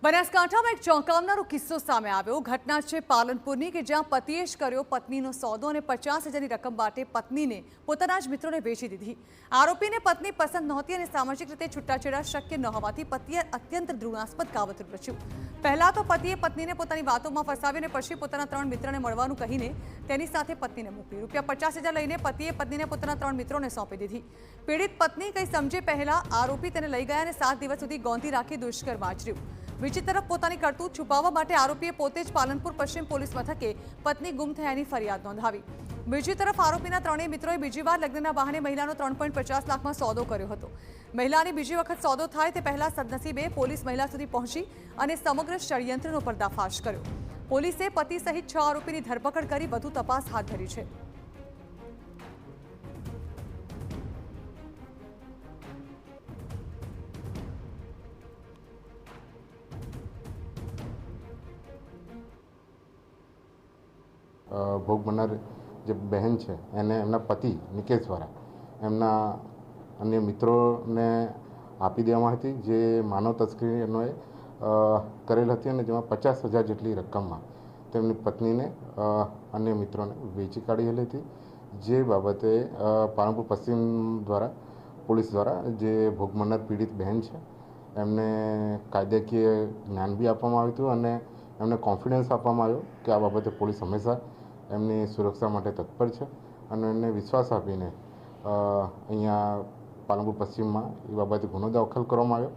બનાસકાંઠામાં એક ચોંકાવનારો કિસ્સો સામે આવ્યો। ઘટના છે પાલનપુરની કે જ્યાં પતિએ જ કર્યો પત્નીનો સોદો અને 50,000ની રકમ માટે પત્નીને પોતાના જ મિત્રોને વેચી દીધી। આરોપીને પત્ની પસંદ નહોતી અને સામાજિક રીતે છૂટાછેડા શક્ય ન હોવાથી પતિએ અત્યંત ઘૃણાસ્પદ કાવતરું રચ્યું। પહેલા તો પતિએ પત્નીને પોતાની વાતોમાં ફસાવી અને પછી પોતાના 3 મિત્રને મળવાનું કહીને તેની સાથે પત્નીને મોકલી। રૂપિયા 50,000 લઈને પતિએ પત્નીને પોતાના 3 મિત્રોને સોંપી દીધી। પીડિત પત્ની કંઈ સમજે પહેલા આરોપી તેને લઈ ગયા અને 7 દિવસ સુધી ગોંધી રાખી દુષ્કર્મ આચર્યું। બીજી તરફ પોતાની કરતૂત છુપાવવા માટે આરોપીએ પોતે જ પાલનપુર પશ્ચિમ પોલીસ મથકે પત્ની ગુમ થયાની ફરિયાદ નોંધાવી। બીજી તરફ આરોપીના 3 મિત્રોએ બીજી વાર લગ્નના બહાને મહિલાનો 3.50 લાખમાં સોદો કર્યો હતો। મહિલાની બીજી વખત સોદો થાય તે પહેલા સદનસીબે પોલીસ મહિલા સુધી પહોંચી અને સમગ્ર ષડયંત્રનો પર્દાફાશ કર્યો। પોલીસે પતિ સહિત 6 આરોપીની ધરપકડ કરી વધુ તપાસ હાથ ધરી છે। ભોગ બનનાર જે બહેન છે એને એમના પતિ નિકેશ દ્વારા એમના અન્ય મિત્રોને આપી દેવામાં હતી, જે માનવ તસ્કરી એમણે કરેલ હતી અને જેમાં 50,000 જેટલી રકમમાં તેમની પત્નીને અન્ય મિત્રોને વેચી કાઢેલી હતી। જે બાબતે પાલનપુર પશ્ચિમ દ્વારા પોલીસ દ્વારા જે ભોગ બનનાર પીડિત બહેન છે એમને કાયદાકીય જ્ઞાન બી આપવામાં આવ્યું હતું અને એમને કોન્ફિડન્સ આપવામાં આવ્યો કે આ બાબતે પોલીસ હંમેશા એમની સુરક્ષા માટે તત્પર છે અને એમને વિશ્વાસ આપીને અહીંયા પાલનપુર પશ્ચિમમાં એ બાબતે ગુનો દાખલ કરવામાં આવ્યો।